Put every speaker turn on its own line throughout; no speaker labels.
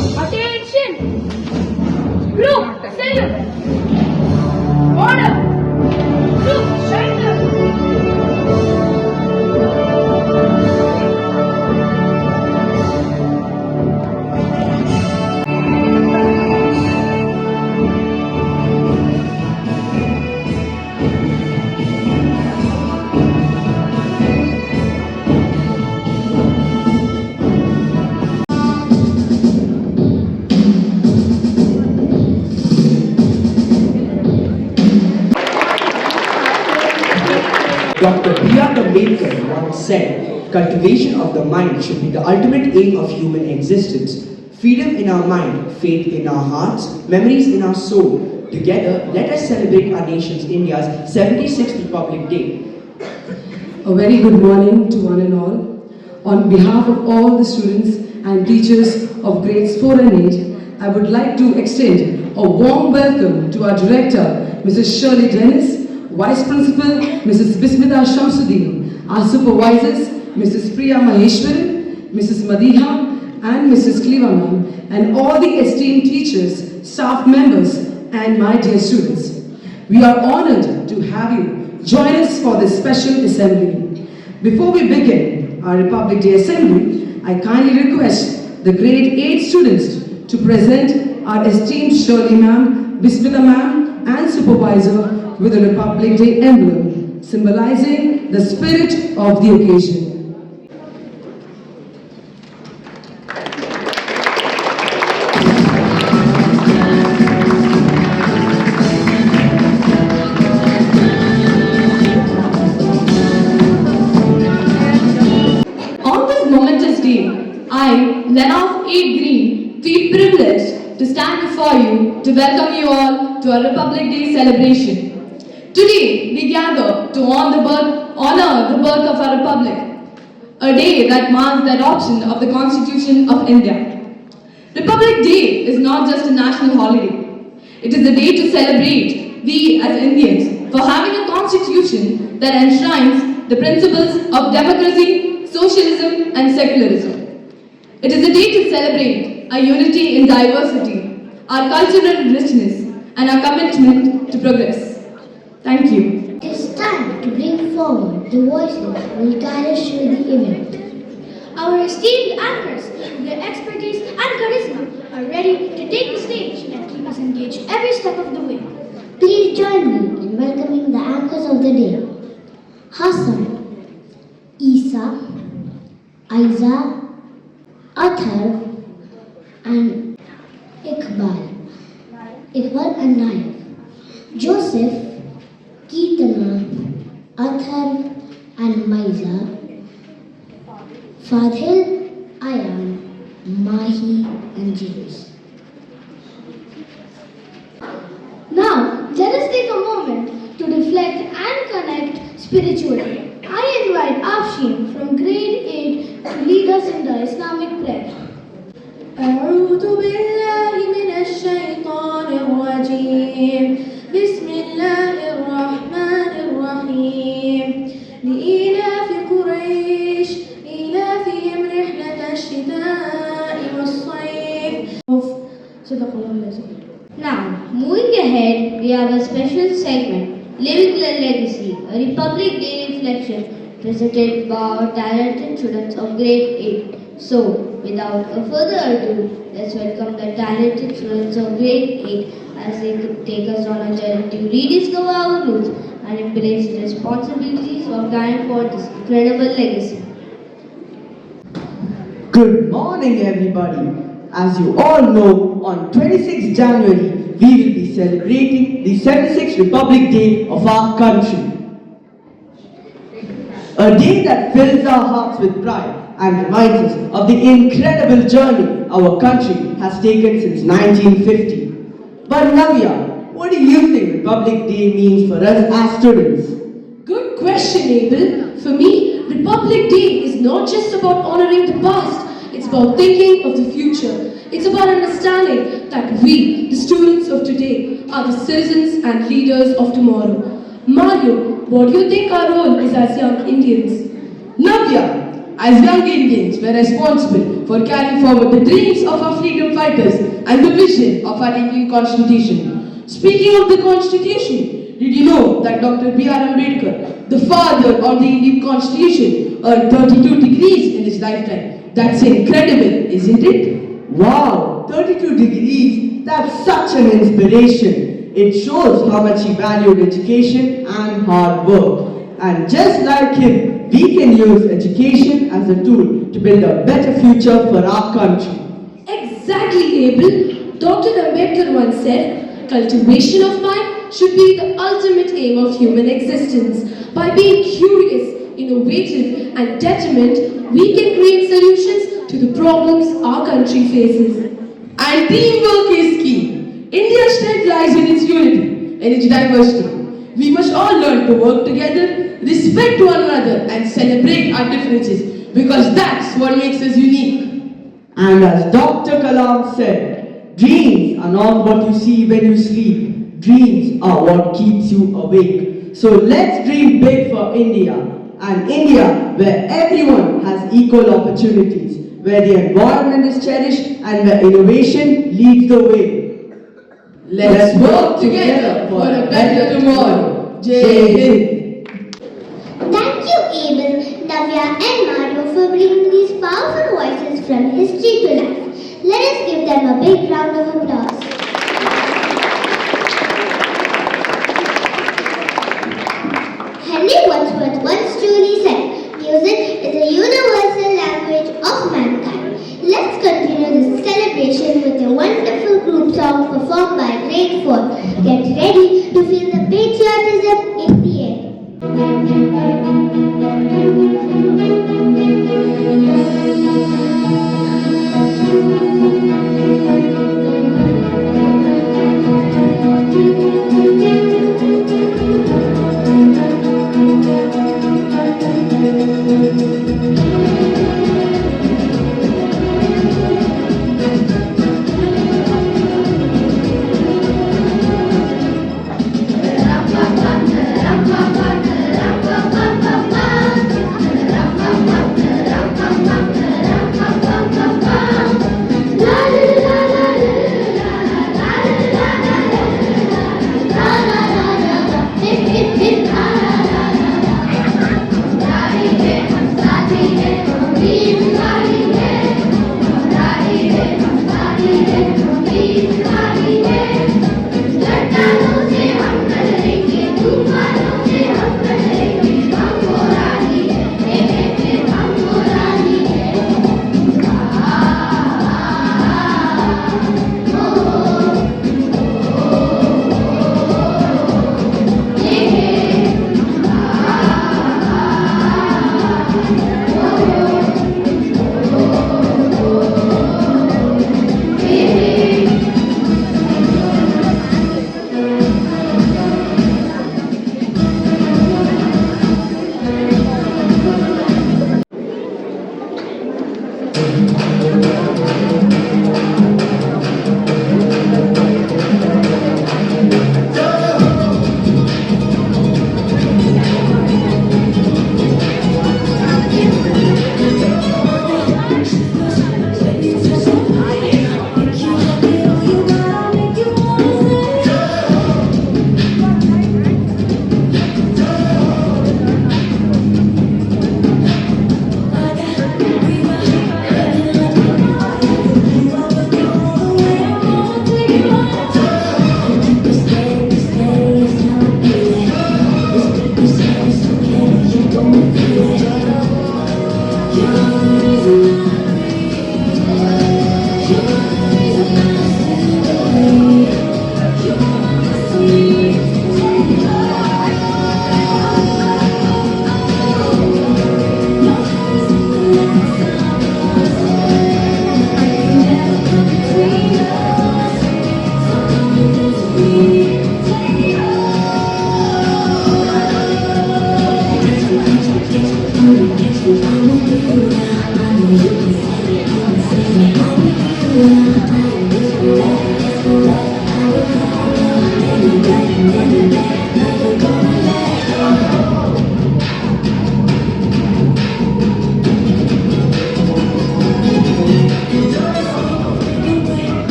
Attention! Group, salute! Order! Group, surrender!
Dr. Ambedkar once said, cultivation of the mind should be the ultimate aim of human existence. Freedom in our mind, faith in our hearts, memories in our soul. Together, let us celebrate our nation's India's 76th Republic Day.
A very good morning to one and all. On behalf of all the students and teachers of grades 4 and 8, I would like to extend a warm welcome to our director, Mrs. Shirley Dennis, Vice Principal, Mrs. Bismita Shamsuddin, our supervisors, Mrs. Priya Maheshwaran, Mrs. Madiha, and Mrs. Klivaman, and all the esteemed teachers, staff members, and my dear students. We are honored to have you join us for this special assembly. Before we begin our Republic Day assembly, I kindly request the grade 8 students to present our esteemed Shirley ma'am, Bismita ma'am, and supervisor with a Republic Day emblem, symbolizing the spirit of the occasion.
On this momentous day, I, Lennox 8 Green, feel privileged to stand before you to welcome you all to our Republic Day celebration. Today, we gather to honor the birth of our Republic, a day that marks the adoption of the Constitution of India. Republic Day is not just a national holiday. It is a day to celebrate we as Indians for having a constitution that enshrines the principles of democracy, socialism, and secularism. It is a day to celebrate our unity in diversity, our cultural richness, and our commitment to progress. Thank you.
It is time to bring forward the voices who will guide us through the event.
Our esteemed anchors, with their expertise and charisma, are ready to take the stage and keep us engaged every step of the way.
Please join me in welcoming the anchors of the day. Hassan, Isa, Aiza, Athar, and Iqbal and Naif. Joseph, Keetana, Athar, and Maiza, Fadhil, Ayan, Mahi, and James.
Now, let us take a moment to reflect and connect spiritually. I invite Afshin from grade 8 to lead us in the Islamic prayer.
أعوذ بالله من الشيطان الرجيم بسم الله الرحمن الرحيم لإيلاف قريش إيلافهم رحلة الشتاء والصيف صدق الله العظيم.
Now, moving ahead, we have a special segment, Living the Legacy, a Republic Day reflection presented by our talented students of grade 8. So, without a further ado, let's welcome the talented students of grade 8 as they take us on a journey to rediscover our roots and embrace the responsibilities of carrying forward this incredible legacy.
Good morning, everybody. As you all know, on 26th January, we will be celebrating the 76th Republic Day of our country. A day that fills our hearts with pride and reminds us of the incredible journey our country has taken since 1950. But Navya, what do you think Republic Day means for us as students?
Good question, Abel. For me, Republic Day is not just about honoring the past. It's about thinking of the future. It's about understanding that we, the students of today, are the citizens and leaders of tomorrow. Mario, what do you think our role is as young Indians?
Navya,
as young Indians, we're responsible for carrying forward the dreams of our freedom fighters and the vision of our Indian Constitution. Speaking of the Constitution, did you know that Dr. B.R. Ambedkar, the father of the Indian Constitution, earned 32 degrees in his lifetime? That's incredible, isn't it?
Wow, 32 degrees, that's such an inspiration. It shows how much he valued education and hard work. And just like him, we can use education as a tool to build a better future for our country.
Exactly, Abel. Dr. Ambedkar once said, cultivation of mind should be the ultimate aim of human existence. By being curious, innovative, and determined, we can create solutions to the problems our country faces.
And teamwork is key. India's strength lies in its unity and its diversity. We must all learn to work together, respect one another, and celebrate our differences because that's what makes us unique.
And as Dr. Kalam said, dreams are not what you see when you sleep. Dreams are what keeps you awake. So let's dream big for India. An India where everyone has equal opportunities, where the environment is cherished and where innovation leads the way.
Let's work together for a better tomorrow. Jai Hind.
Thank you, Abel, Navya and Mario for bringing these powerful voices from history to life. Let us give them a big round of applause. Henry Wadsworth once truly said, music is a universal language of mankind. Let's continue this celebration with a wonderful group song performed by Grade 4. Get ready to feel the patriotism in the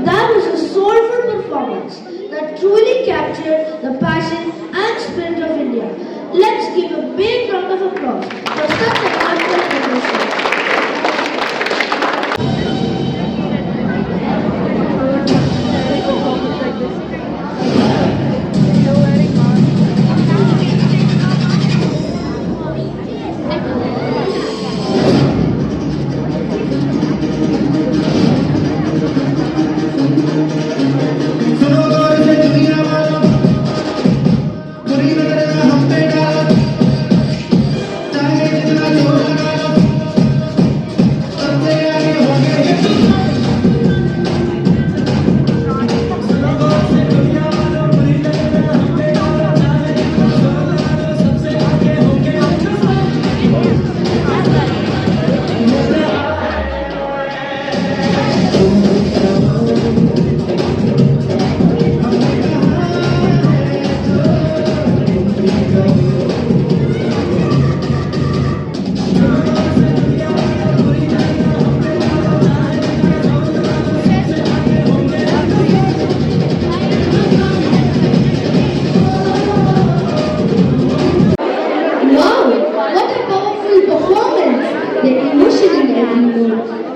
That was a soulful performance that truly captured the passion and spirit of India. Let's give a big round of applause for such a wonderful performance.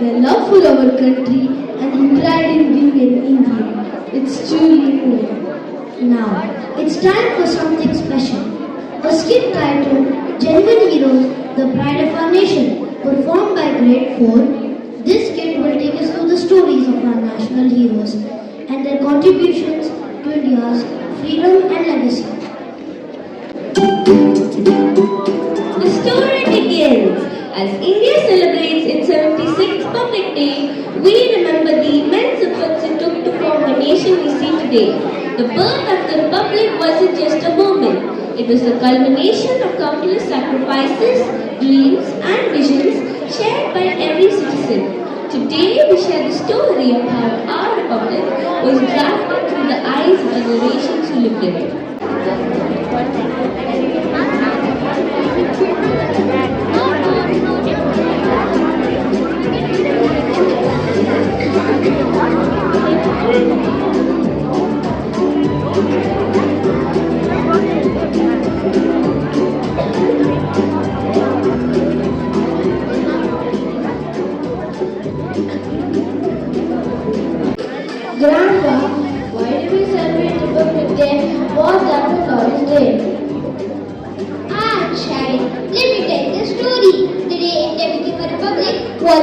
Their love for our country and pride in being an Indian. It's truly moving. Now, it's time for something special. A skit titled Genuine Heroes, the Pride of Our Nation, performed by Grade 4. This skit will take us through the stories of our national heroes and their contributions to India's freedom and legacy.
The story begins. As India celebrates its 76th Republic Day, we remember the immense efforts it took to form the nation we see today. The birth of the Republic wasn't just a moment. It was the culmination of countless sacrifices, dreams and visions shared by every citizen. Today we share the story of how our Republic was drafted through the eyes of generations who lived in it.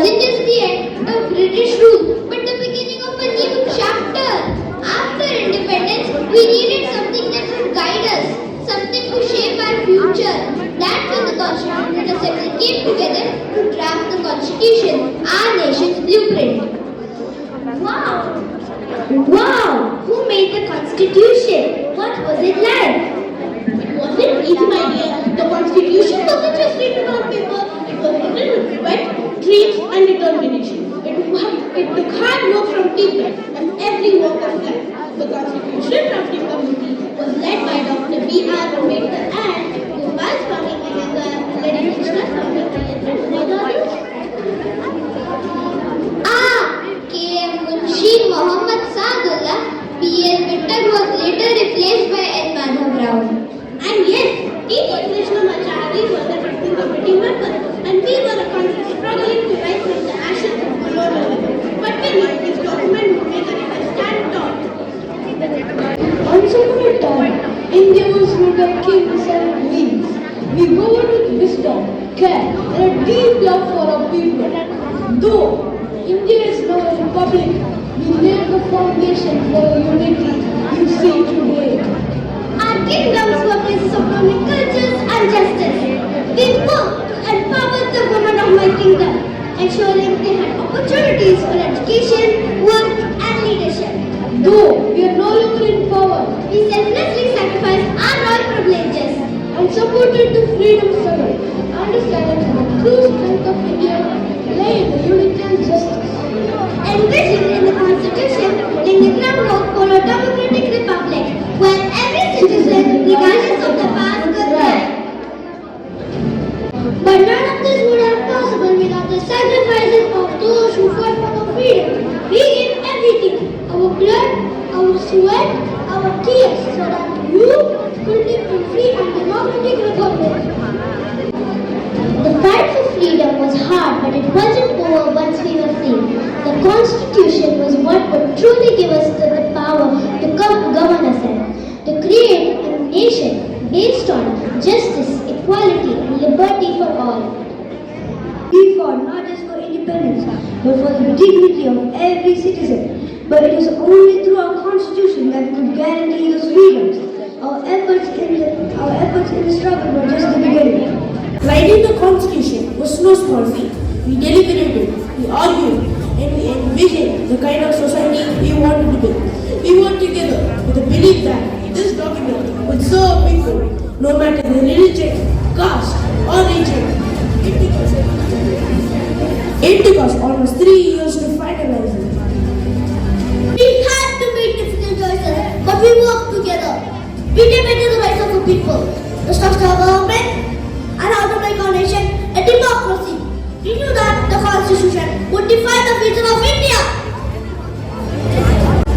wasn't just the end of British rule, but the beginning of a new chapter. After independence, we needed something that would guide us, something to shape our future. That's when the Constituent Assembly came together to draft the Constitution, our nation's blueprint. Wow! Wow! Who made the Constitution? What was it like?
It wasn't easy, my dear. The Constitution wasn't just written on paper. It was written with sweat, dreams, and determination. It took hard work from people and every walk of life. The Constitution drafting committee was led by Dr. B.R. Ambedkar and Gopal Swami Iyengar, led Krishna Swami Iyengar.
K.M. Munshi Muhammad Saadullah, P.L. Mittal was later replaced by N. Madhav Rao.
And yes, T. Krishnamacharya was the drafting committee member, and we were struggling to rise from the ashes of colonialism. But we knew this document would make us stand tall.
Once upon a time, India was ruled by kings and queens. We ruled with wisdom, care, and a deep love for our people. Though India is now a republic, we laid the foundation for the unity you see today.
Our kingdoms were places of learning cultures and justice. We worked to empower the women of my kingdom, ensuring they had opportunities for education, work, and leadership.
Though we are no longer in power
We selflessly sacrificed our royal privileges.
and supported the freedom struggle, understanding that the true strength of India lay in the unity and justice.
Envisioned in the Constitution, laying the groundwork for a democratic republic where every citizen, regardless of the past, could thrive. But none of this would have possible without the sacrifices of those who fought for our freedom. We gave everything, our blood, our sweat, our tears, so that you could live in free and democratic republic. The fight for freedom was hard, but it wasn't over once we were free. The Constitution was what would truly give us the power to govern us in, to create a nation based on justice, equality, and liberty for all.
We fought not just for independence, but for the dignity of every citizen. But it is only through our Constitution that we could guarantee those freedoms. Our efforts in the struggle were just the beginning.
Writing the Constitution was no small feat. We deliberated, we argued, and we envisioned the kind of society we wanted to build. We worked together with the belief that this document would serve people, no matter their religion, caste, or region. It took us almost 3 years to finalize it.
We had to make difficult choices, but we worked together. We debated the rights of the people, the structure of government, and how to make our nation a democracy. We knew that the Constitution would define the future of India.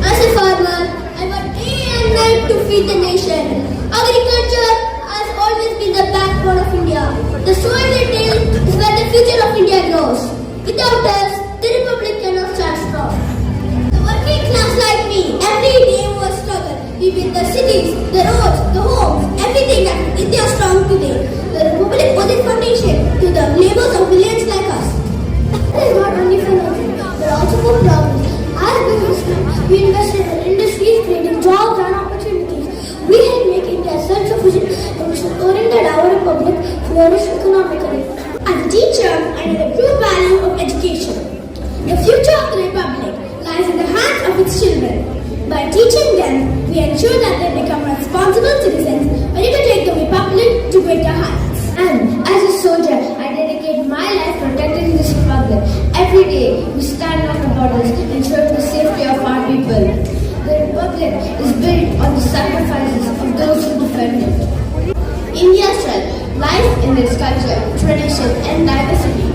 As a farmer, I worked day and night to feed the nation. Agriculture has always been the backbone of India. The soil and till is where the future of India grows. Without us, the republic cannot stand strong. The working class like me, every day was struggle. We built the cities, the roads, the homes, everything that made India strong today. The republic was its foundation to the labors of millions like us. It is not only for nothing, but also for progress. As businessmen, we invested in industries, creating jobs and opportunities. We helped make India self-sufficient and ensuring that our republic flourished economically. As a teacher, I know the true value of education. The future of the republic lies in the hands of its children. By teaching them, we ensure that they become responsible citizens ready to take the republic to greater heights. And as a soldier, I dedicate my life protecting this republic. Every day, we stand on the borders, ensuring the safety of our people. The republic is built on the sacrifices of those who defend it. India's strength lies in its culture, tradition, and diversity.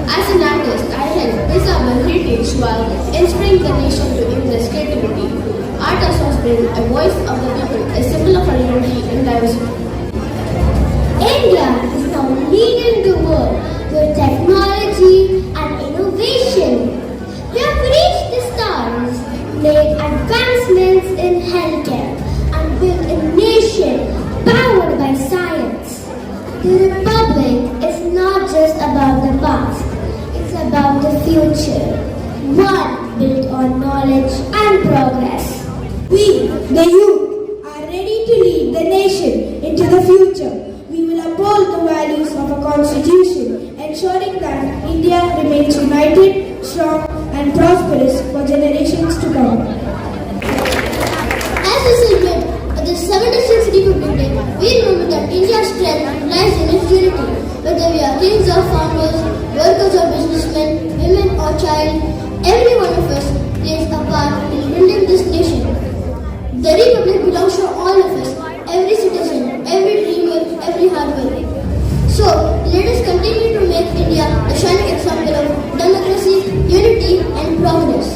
As an artist, I help preserve the heritage while inspiring the nation to embrace creativity. Art has always been a voice of the people, a symbol of our unity and diversity. India is now leading the world with technology and innovation. We have reached the stars, made advancements in healthcare, and built a nation powered by science. The Republic is not just about the past, it's about the future, one built on knowledge and progress.
We, the youth, are ready to lead the nation into the future. We will uphold the values of a constitution, ensuring that India remains united, strong and prosperous for generations to come.
As we celebrate the 76th Republic Day, we remember that India's strength lies in its unity. Whether we are kings or founders, workers or businessmen, women or child, every one of us plays a part in building this nation. The Republic belongs to all of us, every citizen, every dreamer, every hard worker. So, let us continue to make India a shining example of democracy, unity and progress.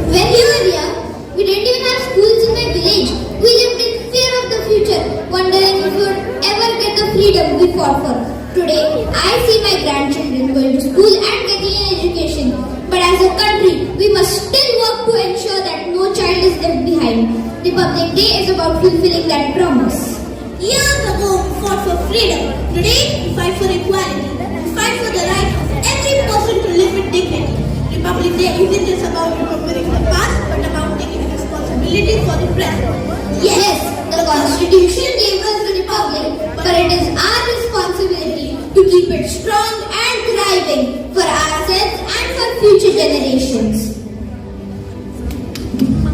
When we were young, we didn't even have schools in my village. We lived in fear of the future, wondering if we would ever get the freedom we fought for. Today, I see my grandchildren going to school and getting an education. But as a country, we must still work to ensure that no child is left behind. Republic Day is about fulfilling that promise.
Years ago, we fought for freedom. Today, we fight for equality. We fight for the right of every person to live with dignity. Republic Day isn't just about remembering the past, but about taking responsibility for the present.
Yes, the Constitution gave us the Republic, but it is our responsibility to keep it strong and thriving for ourselves and for future generations.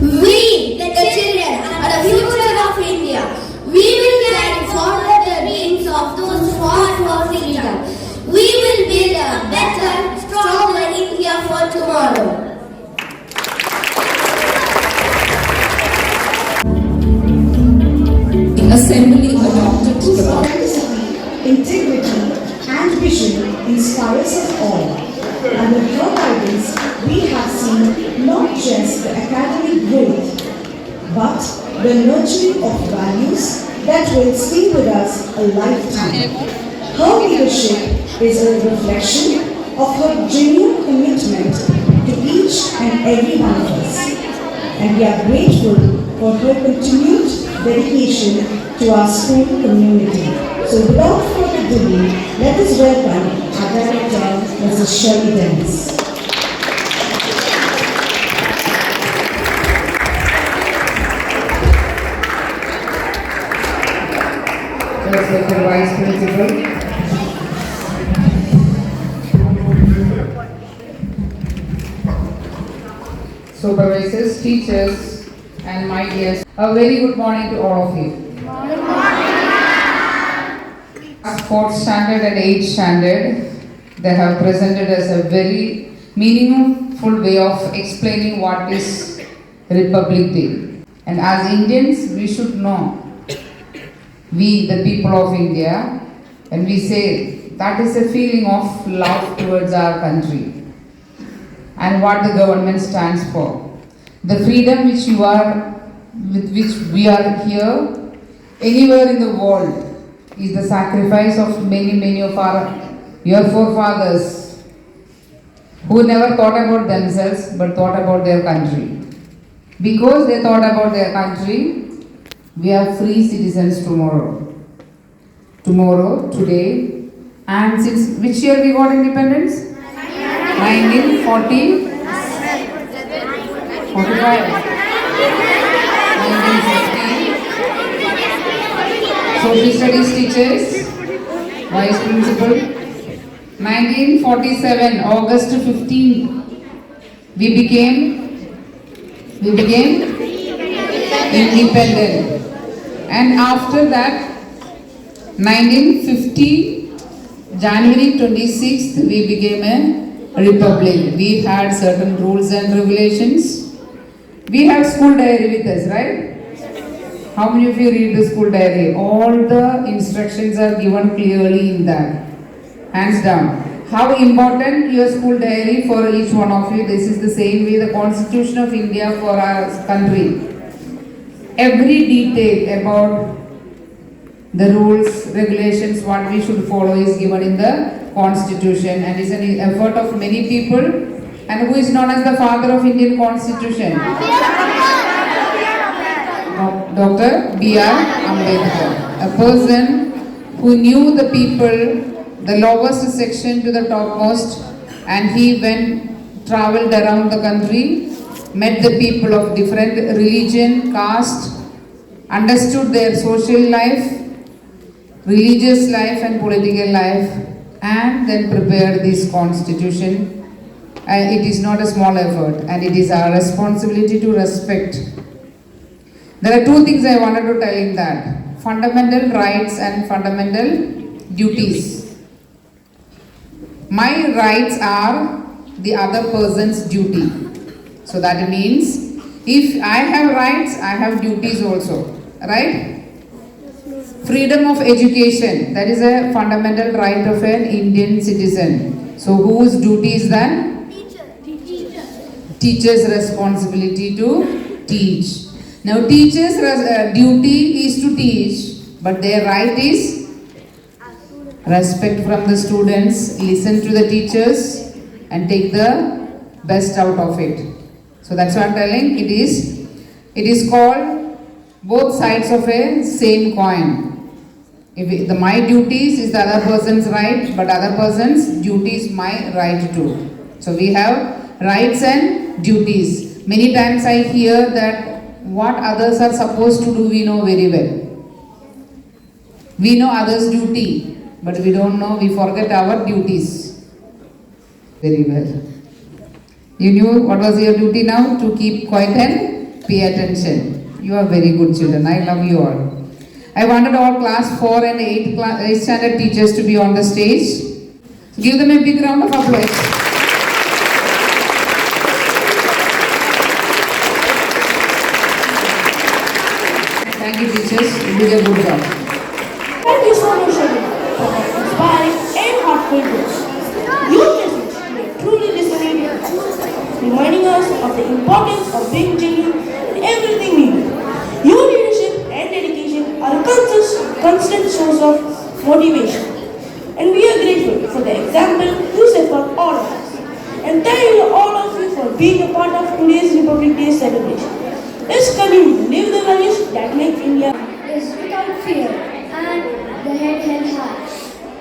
We, the children, are the future of India. We will carry forward the dreams of those who fought for freedom. We will build a better, stronger India for tomorrow.
Assembly adopted the
Authenticity, integrity, and vision inspires us all. Under her guidance, we have seen not just the academic growth, but the nurturing of values that will stay with us a lifetime. Her leadership is a reflection of her genuine commitment to each and every one of us. And we are grateful for her continued dedication to our school community. So without further delay, let us welcome our director, Mrs. Shirley Dennis.
Respected Vice Principal, supervisors, teachers, and my dears, a very good morning to all of you. Fourth standard and eighth standard, they have presented us a very meaningful way of explaining what is Republic Day. And as Indians, we should know, we the people of India, and we say that is a feeling of love towards our country and what the government stands for. The freedom which you are, with which we are here, anywhere in the world, is the sacrifice of many of your forefathers who never thought about themselves but thought about their country. Because they thought about their country, we are free citizens tomorrow. Today, and since which year we got independence? 1940? 45? 1950? Social studies teachers, vice principal. 1947, August 15, we became independent. And after that, 1950, January 26th, we became a republic. We had certain rules and regulations. We have school diary with us, right? How many of you read the school diary? All the instructions are given clearly in that. Hands down. How important your school diary for each one of you. This is the same way the Constitution of India for our country. Every detail about the rules, regulations, what we should follow is given in the Constitution, and is an effort of many people. And who is known as the father of Indian Constitution? Dr. B.R. Ambedkar, a person who knew the people, the lowest section to the topmost, and he went traveled around the country, met the people of different religion, caste, understood their social life, religious life and political life, and then prepared this constitution. It is not a small effort, and it is our responsibility to respect. There are two things I wanted to tell in that: fundamental rights and fundamental duties. My rights are the other person's duty. So that means if I have rights, I have duties also, right? Freedom of education, that is a fundamental right of an Indian citizen. So whose duty is that? Teacher's responsibility to teach. Now teacher's duty is to teach, but their right is respect from the students, listen to the teachers and take the best out of it. So that's what I'm telling. It is called both sides of a same coin. My duties is the other person's right, but other person's duty is my right too. So we have rights and duties. Many times I hear that what others are supposed to do we know very well. We know others' duty, but we don't know, we forget our duties very well. You knew what was your duty now? To keep quiet and pay attention. You are very good children. I love you all. I wanted all class 4 and 8 standard teachers to be on the stage. Give them a big round of applause. Thank you teachers. You did a good job.
Thank you so much, Sharif, for that inspiring and heartfelt words. Your message may truly resonate with us, reminding us of the importance of being genuine in everything we do. Your leadership and dedication are a constant source of motivation, and we are grateful for the example you set for all of us. And thank you all of you for being a part of today's Republic Day celebration. Let's continue to live the values that make India
Is without fear and the head held high.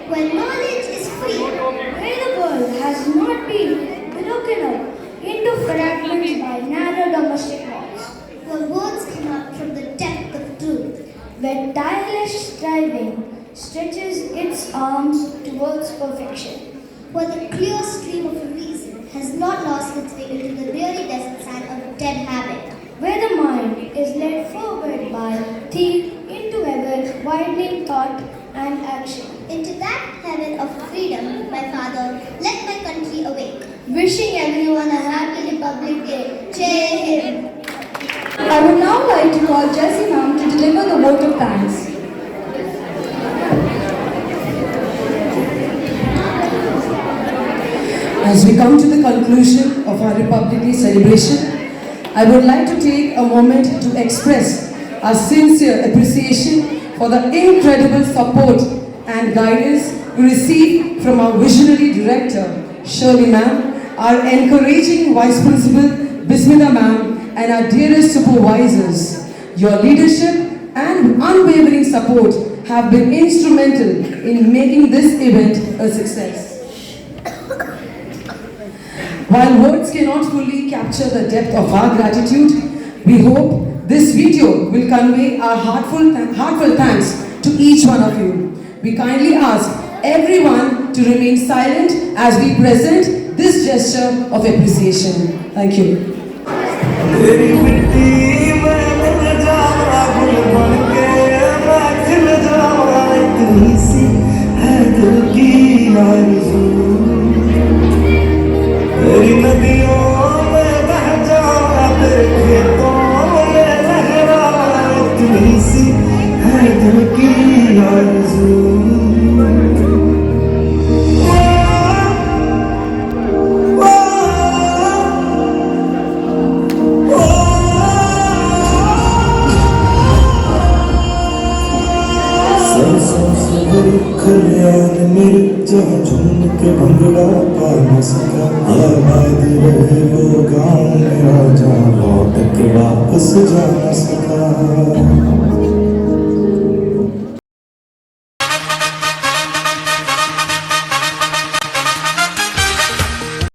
When knowledge is free,
Where the world has not been broken up into fragments by narrow domestic walls.
where words come out from the depth of truth.
Where tireless striving stretches its arms towards perfection.
Where the clear stream of reason has not lost its way into the dreary desert sand of dead habit.
Where the mind is led forward by theme into ever widening thought and action.
Into that heaven of freedom, my father, let my country awake.
Wishing everyone a happy Republic Day.
Jai Hind.
I would now like to call Jessie Ma'am to deliver the vote of thanks.
As we come to the conclusion of our Republic Day celebration, I would like to take a moment to express our sincere appreciation for the incredible support and guidance we received from our visionary director, Shirley Ma'am, our encouraging Vice Principal, Bismillah Ma'am, and our dearest supervisors. Your leadership and unwavering support have been instrumental in making this event a success. While words cannot fully capture the depth of our gratitude, we hope this video will convey our heartfelt thanks to each one of you. We kindly ask everyone to remain silent as we present this gesture of appreciation. Thank you.
Bhangra पा न सका आबाद रहे वो गाँव मेरा जहाँ लौट के वापस जा न सका